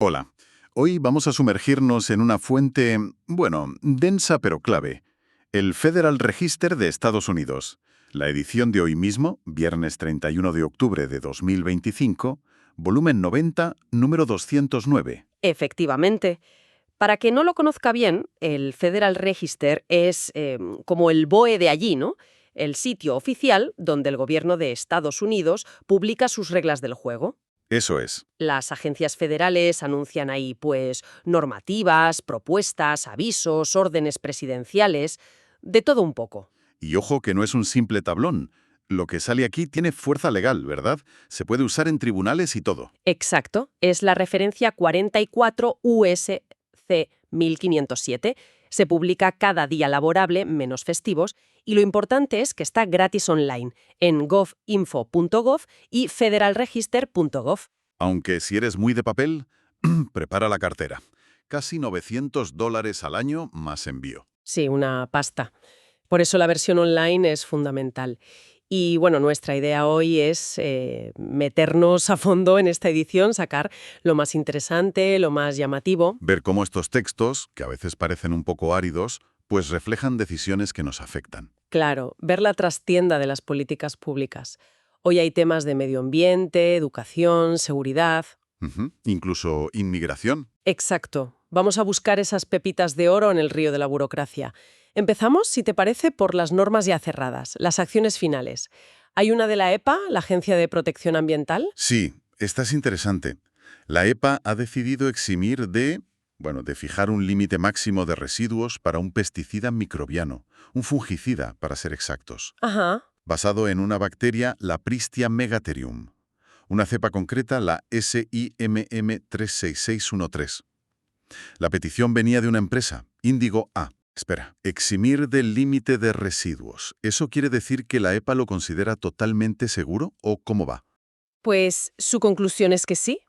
Hola. Hoy vamos a sumergirnos en una fuente, bueno, densa pero clave. El Federal Register de Estados Unidos. La edición de hoy mismo, viernes 31 de octubre de 2025, volumen 90, número 209. Efectivamente. Para quien no lo conozca bien, el Federal Register es como el BOE de allí, ¿no? El sitio oficial donde el gobierno de Estados Unidos publica sus reglas del juego. Eso es. Las agencias federales anuncian ahí, pues, normativas, propuestas, avisos, órdenes presidenciales, de todo un poco. Y ojo que no es un simple tablón. Lo que sale aquí tiene fuerza legal, ¿verdad? Se puede usar en tribunales y todo. Exacto, es la referencia 44 USC 1507. Se publica cada día laborable, menos festivos, y lo importante es que está gratis online en govinfo.gov y federalregister.gov. Aunque si eres muy de papel, prepara la cartera. Casi $900 al año más envío. Sí, una pasta. Por eso la versión online es fundamental. Y bueno, nuestra idea hoy es meternos a fondo en esta edición, sacar lo más interesante, lo más llamativo. Ver cómo estos textos, que a veces parecen un poco áridos, pues reflejan decisiones que nos afectan. Claro, ver la trastienda de las políticas públicas. Hoy hay temas de medio ambiente, educación, seguridad. Incluso inmigración. Exacto. Vamos a buscar esas pepitas de oro en el río de la burocracia. Empezamos, si te parece, por las normas ya cerradas, las acciones finales. Hay una de la EPA, la Agencia de Protección Ambiental. Sí, esta es interesante. La EPA ha decidido eximir de fijar un límite máximo de residuos para un pesticida microbiano, un fungicida, para ser exactos, Ajá. basado en una bacteria, la Pristia megatherium. Una cepa concreta, la SIMM 36613. La petición venía de una empresa, Índigo A. Espera, eximir del límite de residuos. ¿Eso quiere decir que la EPA lo considera totalmente seguro o cómo va? Pues su conclusión es que sí,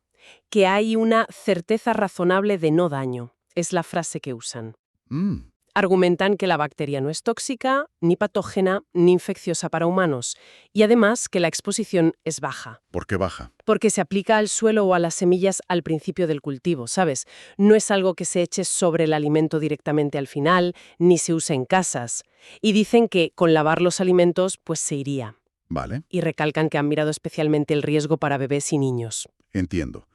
que hay una certeza razonable de no daño. Es la frase que usan. Mm, Argumentan que la bacteria no es tóxica, ni patógena, ni infecciosa para humanos, y además que la exposición es baja, ¿Por qué baja? porque se aplica al suelo o a las semillas al principio del cultivo, ¿sabes? No es algo que se eche sobre el alimento directamente al final, ni se use en casas. Y dicen que con lavar los alimentos, pues se iría. Vale, Y recalcan que han mirado especialmente el riesgo para bebés y niños. entiendo.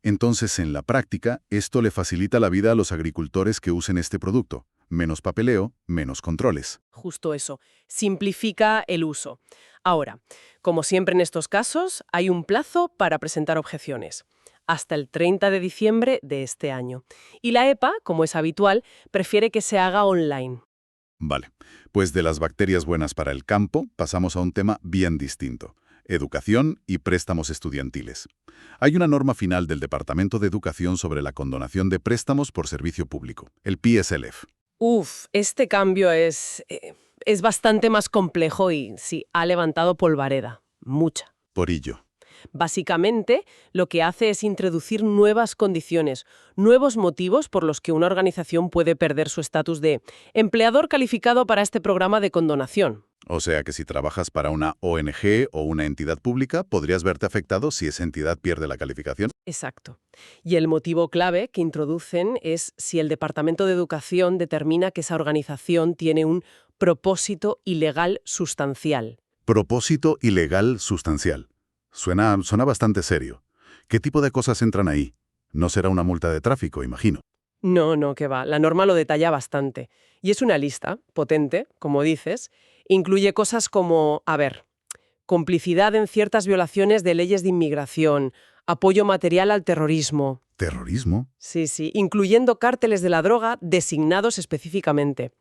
Entonces, en la práctica, esto le facilita la vida a los agricultores que usen este producto. Menos papeleo, menos controles. Justo eso, simplifica el uso. Ahora, como siempre en estos casos, hay un plazo para presentar objeciones, hasta el 30 de diciembre de este año. Y la EPA, como es habitual, prefiere que se haga online. Vale, pues de las bacterias buenas para el campo, pasamos a un tema bien distinto. Educación y préstamos estudiantiles. Hay una norma final del Departamento de Educación sobre la condonación de préstamos por servicio público, el PSLF. Este cambio es bastante más complejo y sí, ha levantado polvareda, mucha. Por ello. Básicamente, lo que hace es introducir nuevas condiciones, nuevos motivos por los que una organización puede perder su estatus de empleador calificado para este programa de condonación. O sea que si trabajas para una ONG o una entidad pública, podrías verte afectado si esa entidad pierde la calificación. Exacto. Y el motivo clave que introducen es si el Departamento de Educación determina que esa organización tiene un propósito ilegal sustancial. Propósito ilegal sustancial. Suena bastante serio. ¿Qué tipo de cosas entran ahí? No será una multa de tráfico, imagino. No, que va. La norma lo detalla bastante. Y es una lista potente, como dices. Incluye cosas como, complicidad en ciertas violaciones de leyes de inmigración, apoyo material al terrorismo. ¿Terrorismo? Sí, incluyendo cárteles de la droga designados específicamente.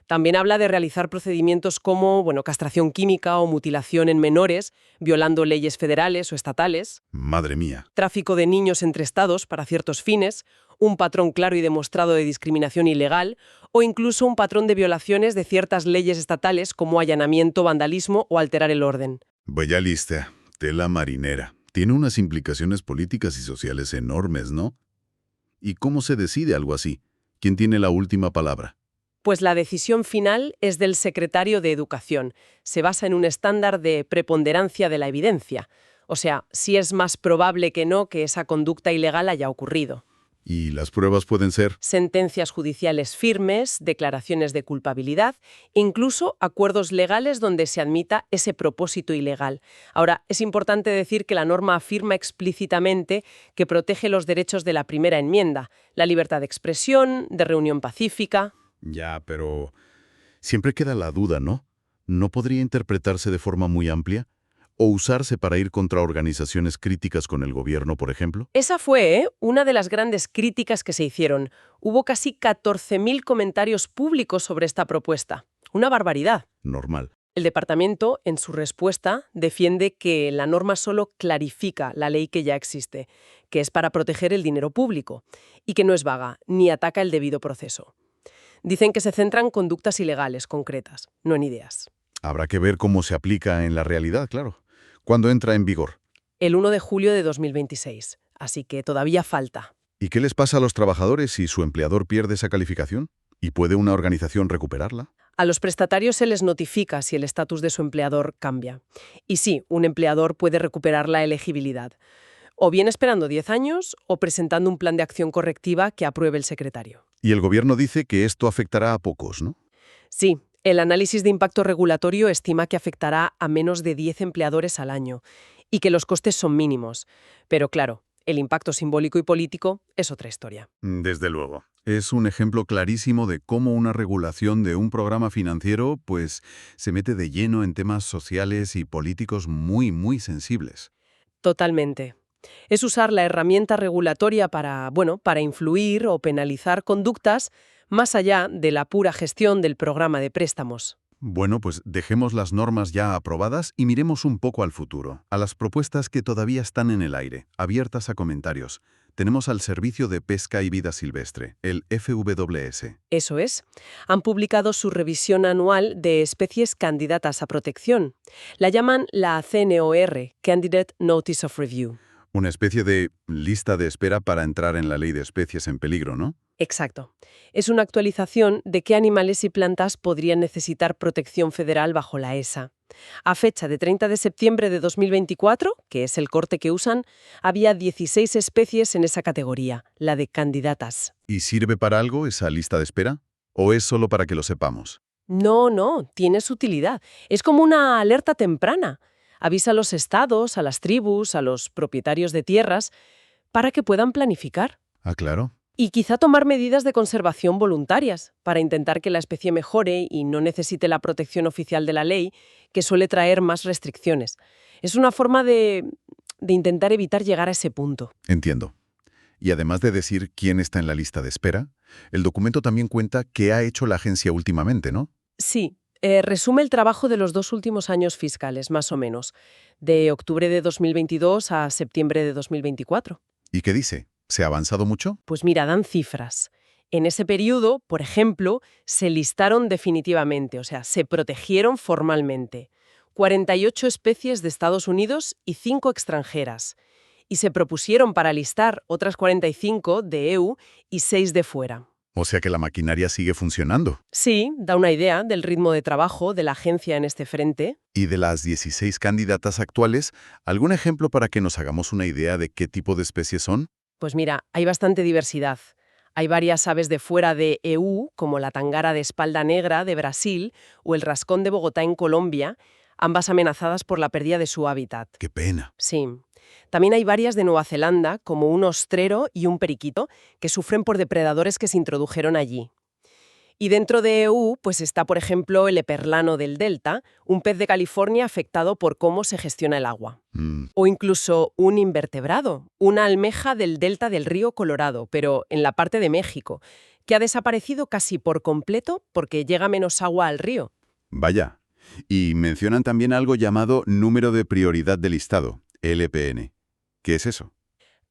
También habla de realizar procedimientos como, castración química o mutilación en menores, violando leyes federales o estatales, Madre mía. tráfico de niños entre estados para ciertos fines, un patrón claro y demostrado de discriminación ilegal o incluso un patrón de violaciones de ciertas leyes estatales como allanamiento, vandalismo o alterar el orden. Vaya lista. Tela marinera. Tiene unas implicaciones políticas y sociales enormes, ¿no? ¿Y cómo se decide algo así? ¿Quién tiene la última palabra? Pues la decisión final es del secretario de Educación. Se basa en un estándar de preponderancia de la evidencia. O sea, si es más probable que no que esa conducta ilegal haya ocurrido. Y las pruebas pueden ser... Sentencias judiciales firmes, declaraciones de culpabilidad, incluso acuerdos legales donde se admita ese propósito ilegal. Ahora, es importante decir que la norma afirma explícitamente que protege los derechos de la primera enmienda, la libertad de expresión, de reunión pacífica. Ya, pero siempre queda la duda, ¿no? ¿No podría interpretarse de forma muy amplia? ¿O usarse para ir contra organizaciones críticas con el gobierno, por ejemplo? Esa fue, una de las grandes críticas que se hicieron. Hubo casi 14.000 comentarios públicos sobre esta propuesta. Una barbaridad. Normal. El departamento, en su respuesta, defiende que la norma solo clarifica la ley que ya existe, que es para proteger el dinero público, y que no es vaga, ni ataca el debido proceso. Dicen que se centran en conductas ilegales concretas, no en ideas. Habrá que ver cómo se aplica en la realidad, claro. ¿Cuándo entra en vigor? El 1 de julio de 2026, así que todavía falta. ¿Y qué les pasa a los trabajadores si su empleador pierde esa calificación? ¿Y puede una organización recuperarla? A los prestatarios se les notifica si el estatus de su empleador cambia. Y sí, un empleador puede recuperar la elegibilidad, o bien esperando 10 años o presentando un plan de acción correctiva que apruebe el secretario. Y el gobierno dice que esto afectará a pocos, ¿no? Sí, el análisis de impacto regulatorio estima que afectará a menos de 10 empleadores al año y que los costes son mínimos. Pero claro, el impacto simbólico y político es otra historia. Desde luego. Es un ejemplo clarísimo de cómo una regulación de un programa financiero, pues, se mete de lleno en temas sociales y políticos muy, muy sensibles. Totalmente. Es usar la herramienta regulatoria para influir o penalizar conductas más allá de la pura gestión del programa de préstamos. Bueno, pues dejemos las normas ya aprobadas y miremos un poco al futuro, a las propuestas que todavía están en el aire, abiertas a comentarios. Tenemos al Servicio de Pesca y Vida Silvestre, el FWS. Eso es. Han publicado su revisión anual de especies candidatas a protección. La llaman la CNOR, Candidate Notice of Review. Una especie de lista de espera para entrar en la ley de especies en peligro, ¿no? Exacto. Es una actualización de qué animales y plantas podrían necesitar protección federal bajo la ESA. A fecha de 30 de septiembre de 2024, que es el corte que usan, había 16 especies en esa categoría, la de candidatas. ¿Y sirve para algo esa lista de espera? ¿O es solo para que lo sepamos? No, tiene su utilidad. Es como una alerta temprana. Avisa a los estados, a las tribus, a los propietarios de tierras, para que puedan planificar. Ah, claro. Y quizá tomar medidas de conservación voluntarias para intentar que la especie mejore y no necesite la protección oficial de la ley, que suele traer más restricciones. Es una forma de intentar evitar llegar a ese punto. Entiendo. Y además de decir quién está en la lista de espera, el documento también cuenta qué ha hecho la agencia últimamente, ¿no? Sí, resume el trabajo de los 2 últimos años fiscales, más o menos, de octubre de 2022 a septiembre de 2024. ¿Y qué dice? ¿Se ha avanzado mucho? Pues mira, dan cifras. En ese periodo, por ejemplo, se listaron definitivamente, o sea, se protegieron formalmente 48 especies de Estados Unidos y 5 extranjeras. Y se propusieron para listar otras 45 de EU y 6 de fuera. O sea que la maquinaria sigue funcionando. Sí, da una idea del ritmo de trabajo de la agencia en este frente. Y de las 16 candidatas actuales, ¿algún ejemplo para que nos hagamos una idea de qué tipo de especies son? Pues mira, hay bastante diversidad. Hay varias aves de fuera de EU, como la tangara de espalda negra de Brasil o el rascón de Bogotá en Colombia, ambas amenazadas por la pérdida de su hábitat. ¡Qué pena! Sí. También hay varias de Nueva Zelanda, como un ostrero y un periquito, que sufren por depredadores que se introdujeron allí. Y dentro de EU, pues está, por ejemplo, el eperlano del Delta, un pez de California afectado por cómo se gestiona el agua. O incluso un invertebrado, una almeja del delta del río Colorado, pero en la parte de México, que ha desaparecido casi por completo porque llega menos agua al río. Vaya. Y mencionan también algo llamado número de prioridad de listado, LPN. ¿Qué es eso?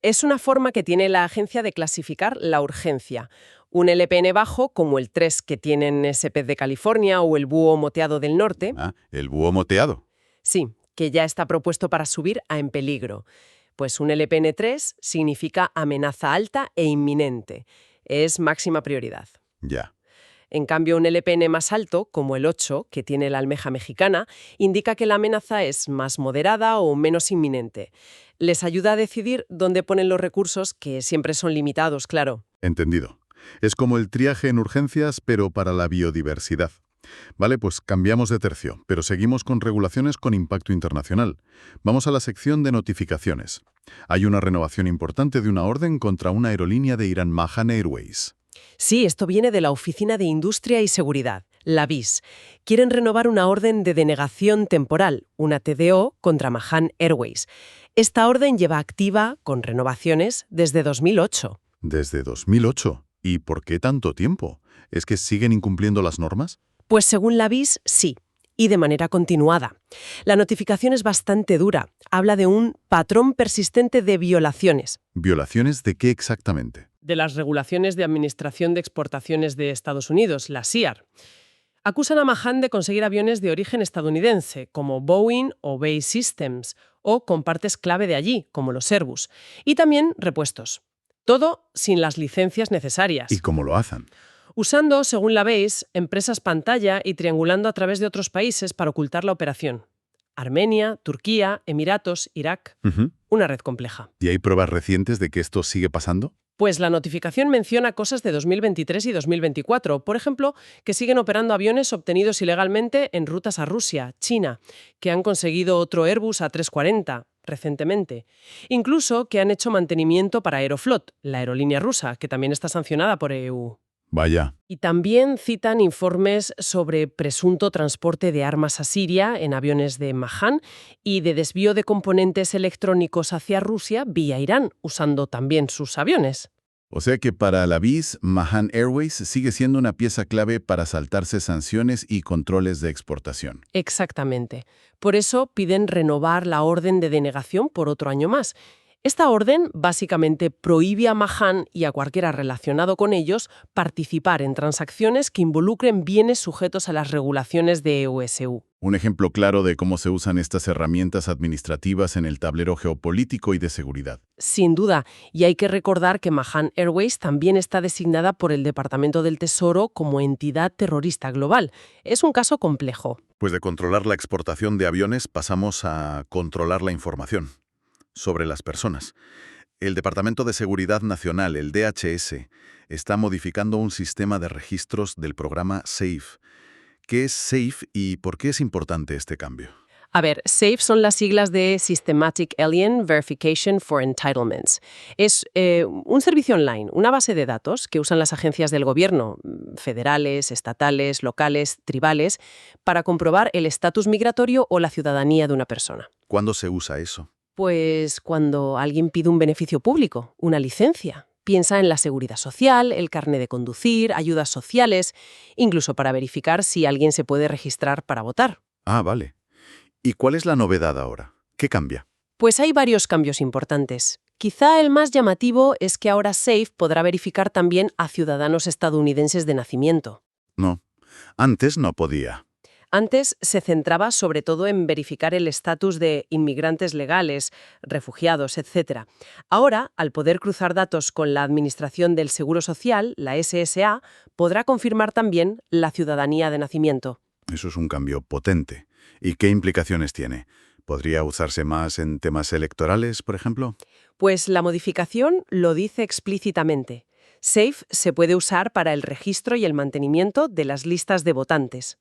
Es una forma que tiene la agencia de clasificar la urgencia. Un LPN bajo, como el 3 que tienen ese pez de California o el búho moteado del norte. Ah, el búho moteado. Sí, que ya está propuesto para subir a en peligro. Pues un LPN 3 significa amenaza alta e inminente. Es máxima prioridad. Ya. En cambio, un LPN más alto, como el 8, que tiene la almeja mexicana, indica que la amenaza es más moderada o menos inminente. Les ayuda a decidir dónde ponen los recursos, que siempre son limitados, claro. Entendido. Es como el triaje en urgencias, pero para la biodiversidad. Vale, pues cambiamos de tercio, pero seguimos con regulaciones con impacto internacional. Vamos a la sección de notificaciones. Hay una renovación importante de una orden contra una aerolínea de Irán, Mahan Airways. Sí, esto viene de la Oficina de Industria y Seguridad, la BIS. Quieren renovar una orden de denegación temporal, una TDO, contra Mahan Airways. Esta orden lleva activa, con renovaciones, desde 2008. ¿Desde 2008? ¿Y por qué tanto tiempo? ¿Es que siguen incumpliendo las normas? Pues según la BIS, sí, y de manera continuada. La notificación es bastante dura. Habla de un patrón persistente de violaciones. ¿Violaciones de qué exactamente? De las regulaciones de Administración de Exportaciones de Estados Unidos, la SIAR. Acusan a Mahan de conseguir aviones de origen estadounidense, como Boeing o BAE Systems, o con partes clave de allí, como los Airbus, y también repuestos. Todo sin las licencias necesarias. ¿Y cómo lo hacen? Usando, según la BASE, empresas pantalla y triangulando a través de otros países para ocultar la operación. Armenia, Turquía, Emiratos, Irak. Una red compleja. ¿Y hay pruebas recientes de que esto sigue pasando? Pues la notificación menciona cosas de 2023 y 2024. Por ejemplo, que siguen operando aviones obtenidos ilegalmente en rutas a Rusia, China, que han conseguido otro Airbus A340 recientemente. Incluso que han hecho mantenimiento para Aeroflot, la aerolínea rusa, que también está sancionada por EU. Vaya. Y también citan informes sobre presunto transporte de armas a Siria en aviones de Mahan y de desvío de componentes electrónicos hacia Rusia vía Irán, usando también sus aviones. O sea que para la BIS, Mahan Airways sigue siendo una pieza clave para saltarse sanciones y controles de exportación. Exactamente. Por eso piden renovar la orden de denegación por otro año más. Esta orden básicamente prohíbe a Mahan y a cualquiera relacionado con ellos participar en transacciones que involucren bienes sujetos a las regulaciones de EUSU. Un ejemplo claro de cómo se usan estas herramientas administrativas en el tablero geopolítico y de seguridad. Sin duda, y hay que recordar que Mahan Airways también está designada por el Departamento del Tesoro como entidad terrorista global. Es un caso complejo. Pues de controlar la exportación de aviones pasamos a controlar la información sobre las personas. El Departamento de Seguridad Nacional, el DHS, está modificando un sistema de registros del programa SAFE. ¿Qué es SAFE y por qué es importante este cambio? A ver, SAFE son las siglas de Systematic Alien Verification for Entitlements. Es un servicio online, una base de datos que usan las agencias del gobierno, federales, estatales, locales, tribales, para comprobar el estatus migratorio o la ciudadanía de una persona. ¿Cuándo se usa eso? Pues cuando alguien pide un beneficio público, una licencia. Piensa en la seguridad social, el carné de conducir, ayudas sociales, incluso para verificar si alguien se puede registrar para votar. Ah, vale. ¿Y cuál es la novedad ahora? ¿Qué cambia? Pues hay varios cambios importantes. Quizá el más llamativo es que ahora SAFE podrá verificar también a ciudadanos estadounidenses de nacimiento. No, antes no podía. Antes se centraba sobre todo en verificar el estatus de inmigrantes legales, refugiados, etc. Ahora, al poder cruzar datos con la Administración del Seguro Social, la SSA, podrá confirmar también la ciudadanía de nacimiento. Eso es un cambio potente. ¿Y qué implicaciones tiene? ¿Podría usarse más en temas electorales, por ejemplo? Pues la modificación lo dice explícitamente. SAFE se puede usar para el registro y el mantenimiento de las listas de votantes.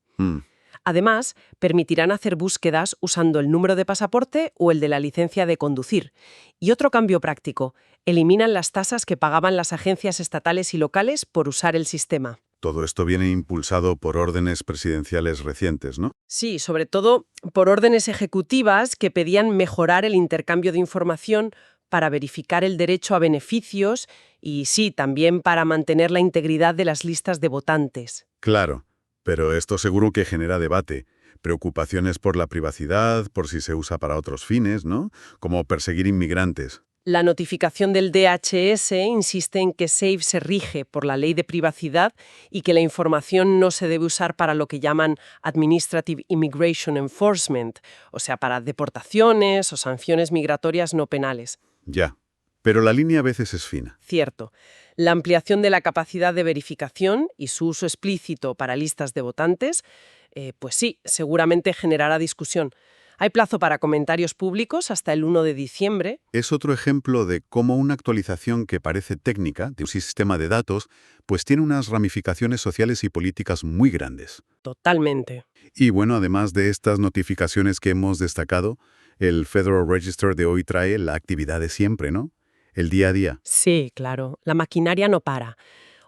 Además, permitirán hacer búsquedas usando el número de pasaporte o el de la licencia de conducir. Y otro cambio práctico, eliminan las tasas que pagaban las agencias estatales y locales por usar el sistema. Todo esto viene impulsado por órdenes presidenciales recientes, ¿no? Sí, sobre todo por órdenes ejecutivas que pedían mejorar el intercambio de información para verificar el derecho a beneficios y, sí, también para mantener la integridad de las listas de votantes. Claro. Pero esto seguro que genera debate, preocupaciones por la privacidad, por si se usa para otros fines, ¿no? Como perseguir inmigrantes. La notificación del DHS insiste en que SAFE se rige por la ley de privacidad y que la información no se debe usar para lo que llaman Administrative Immigration Enforcement, o sea, para deportaciones o sanciones migratorias no penales. Ya. Pero la línea a veces es fina. Cierto. La ampliación de la capacidad de verificación y su uso explícito para listas de votantes, pues sí, seguramente generará discusión. Hay plazo para comentarios públicos hasta el 1 de diciembre. Es otro ejemplo de cómo una actualización que parece técnica de un sistema de datos, pues tiene unas ramificaciones sociales y políticas muy grandes. Totalmente. Y bueno, además de estas notificaciones que hemos destacado, el Federal Register de hoy trae la actividad de siempre, ¿no? El día a día. Sí, claro, la maquinaria no para.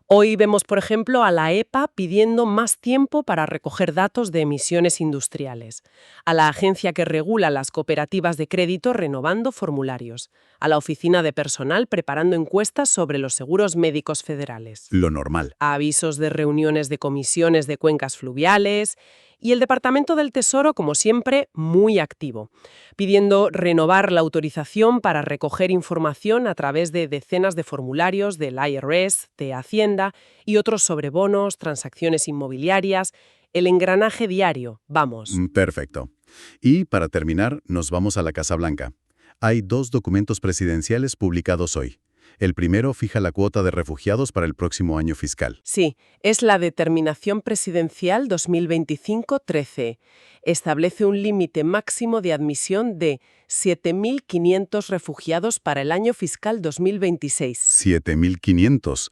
Hoy vemos, por ejemplo, a la EPA pidiendo más tiempo para recoger datos de emisiones industriales, a la agencia que regula las cooperativas de crédito renovando formularios, a la oficina de personal preparando encuestas sobre los seguros médicos federales, Lo normal. a avisos de reuniones de comisiones de cuencas fluviales y el Departamento del Tesoro, como siempre, muy activo, pidiendo renovar la autorización para recoger información a través de decenas de formularios del IRS, de Hacienda y otros sobre bonos, transacciones inmobiliarias, el engranaje diario, vamos. Perfecto. Y para terminar, nos vamos a la Casa Blanca. Hay 2 documentos presidenciales publicados hoy. El primero fija la cuota de refugiados para el próximo año fiscal. Sí, es la Determinación Presidencial 2025-13. Establece un límite máximo de admisión de 7.500 refugiados para el año fiscal 2026. 7.500.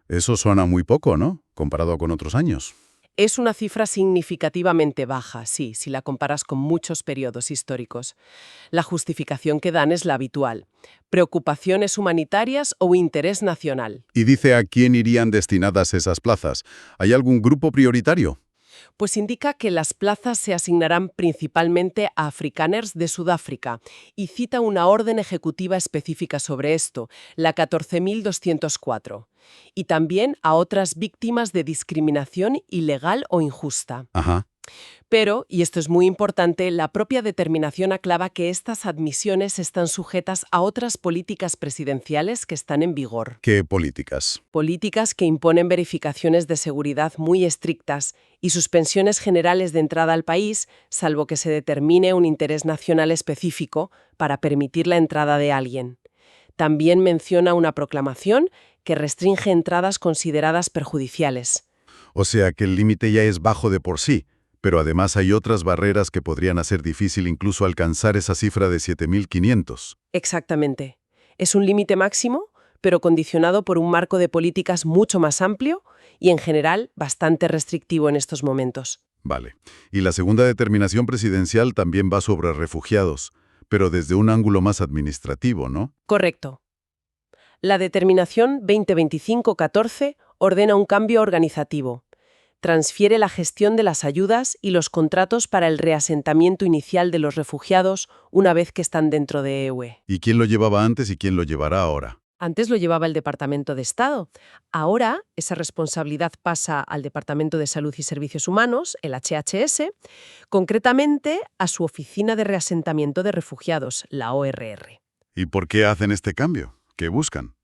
Eso suena muy poco, ¿no? Comparado con otros años. Es una cifra significativamente baja, sí, si la comparas con muchos periodos históricos. La justificación que dan es la habitual: preocupaciones humanitarias o interés nacional. Y dice a quién irían destinadas esas plazas. ¿Hay algún grupo prioritario? Pues indica que las plazas se asignarán principalmente a afrikaners de Sudáfrica y cita una orden ejecutiva específica sobre esto, la 14.204, y también a otras víctimas de discriminación ilegal o injusta. Ajá. Pero, y esto es muy importante, la propia determinación aclara que estas admisiones están sujetas a otras políticas presidenciales que están en vigor. ¿Qué políticas? Políticas que imponen verificaciones de seguridad muy estrictas y suspensiones generales de entrada al país, salvo que se determine un interés nacional específico para permitir la entrada de alguien. También menciona una proclamación que restringe entradas consideradas perjudiciales. O sea que el límite ya es bajo de por sí, pero además hay otras barreras que podrían hacer difícil incluso alcanzar esa cifra de 7.500. Exactamente. Es un límite máximo, pero condicionado por un marco de políticas mucho más amplio y, en general, bastante restrictivo en estos momentos. Vale. Y la segunda determinación presidencial también va sobre refugiados, pero desde un ángulo más administrativo, ¿no? Correcto. La Determinación 2025-14 ordena un cambio organizativo. Transfiere la gestión de las ayudas y los contratos para el reasentamiento inicial de los refugiados una vez que están dentro de UE. ¿Y quién lo llevaba antes y quién lo llevará ahora? Antes lo llevaba el Departamento de Estado. Ahora esa responsabilidad pasa al Departamento de Salud y Servicios Humanos, el HHS, concretamente a su Oficina de Reasentamiento de Refugiados, la ORR. ¿Y por qué hacen este cambio? ¿Qué buscan?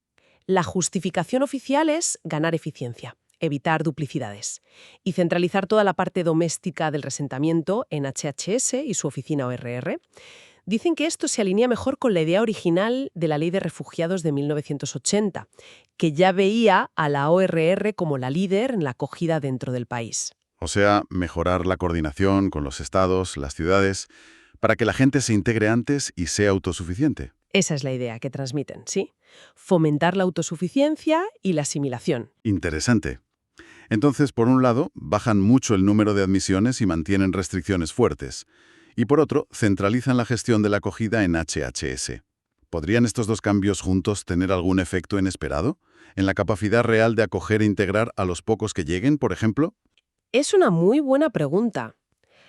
La justificación oficial es ganar eficiencia, evitar duplicidades y centralizar toda la parte doméstica del reasentamiento en HHS y su oficina ORR. Dicen que esto se alinea mejor con la idea original de la Ley de Refugiados de 1980, que ya veía a la ORR como la líder en la acogida dentro del país. O sea, mejorar la coordinación con los estados, las ciudades, para que la gente se integre antes y sea autosuficiente. Esa es la idea que transmiten, ¿sí? Fomentar la autosuficiencia y la asimilación. Interesante. Entonces, por un lado, bajan mucho el número de admisiones y mantienen restricciones fuertes. Y por otro, centralizan la gestión de la acogida en HHS. ¿Podrían estos dos cambios juntos tener algún efecto inesperado? ¿En la capacidad real de acoger e integrar a los pocos que lleguen, por ejemplo? Es una muy buena pregunta.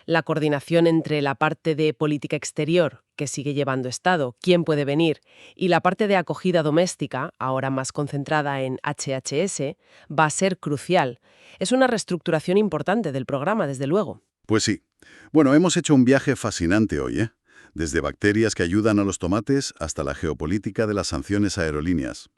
La coordinación entre la parte de política exterior, que sigue llevando Estado, quién puede venir, y la parte de acogida doméstica, ahora más concentrada en HHS, va a ser crucial. Es una reestructuración importante del programa, desde luego. Pues sí. Bueno, hemos hecho un viaje fascinante hoy, ¿eh? Desde bacterias que ayudan a los tomates hasta la geopolítica de las sanciones a aerolíneas.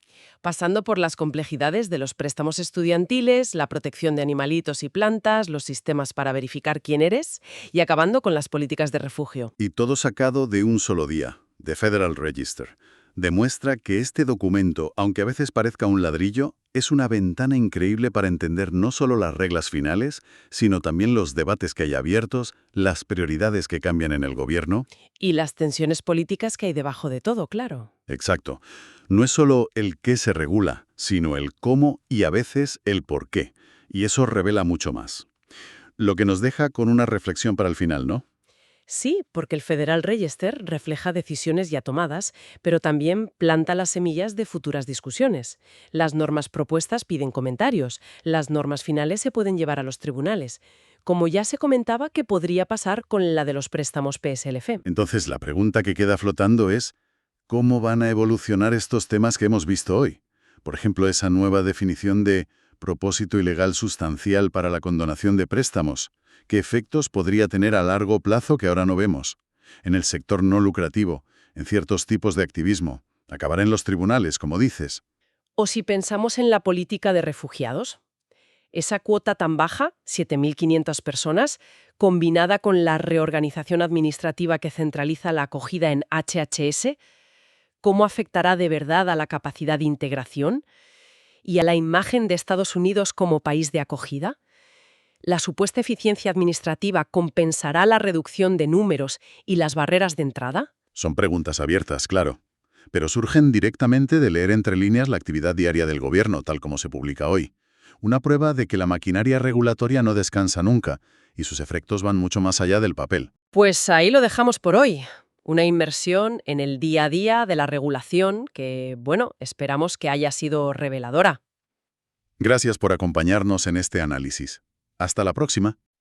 Pasando por las complejidades de los préstamos estudiantiles, la protección de animalitos y plantas, los sistemas para verificar quién eres, y acabando con las políticas de refugio. Y todo sacado de un solo día, de Federal Register, Demuestra que este documento, aunque a veces parezca un ladrillo, es una ventana increíble para entender no solo las reglas finales, sino también los debates que hay abiertos, las prioridades que cambian en el gobierno. Y las tensiones políticas que hay debajo de todo, claro. Exacto. No es solo el qué se regula, sino el cómo y a veces el por qué. Y eso revela mucho más. Lo que nos deja con una reflexión para el final, ¿no? Sí, porque el Federal Register refleja decisiones ya tomadas, pero también planta las semillas de futuras discusiones. Las normas propuestas piden comentarios, las normas finales se pueden llevar a los tribunales. Como ya se comentaba que podría pasar con la de los préstamos PSLF. Entonces, la pregunta que queda flotando es, ¿cómo van a evolucionar estos temas que hemos visto hoy? Por ejemplo, esa nueva definición de propósito ilegal sustancial para la condonación de préstamos. ¿Qué efectos podría tener a largo plazo que ahora no vemos? En el sector no lucrativo, en ciertos tipos de activismo. Acabará en los tribunales, como dices. O si pensamos en la política de refugiados. Esa cuota tan baja, 7.500 personas, combinada con la reorganización administrativa que centraliza la acogida en HHS, ¿cómo afectará de verdad a la capacidad de integración y a la imagen de Estados Unidos como país de acogida? ¿La supuesta eficiencia administrativa compensará la reducción de números y las barreras de entrada? Son preguntas abiertas, claro. Pero surgen directamente de leer entre líneas la actividad diaria del gobierno, tal como se publica hoy. Una prueba de que la maquinaria regulatoria no descansa nunca, y sus efectos van mucho más allá del papel. Pues ahí lo dejamos por hoy. Una inmersión en el día a día de la regulación que, bueno, esperamos que haya sido reveladora. Gracias por acompañarnos en este análisis. Hasta la próxima.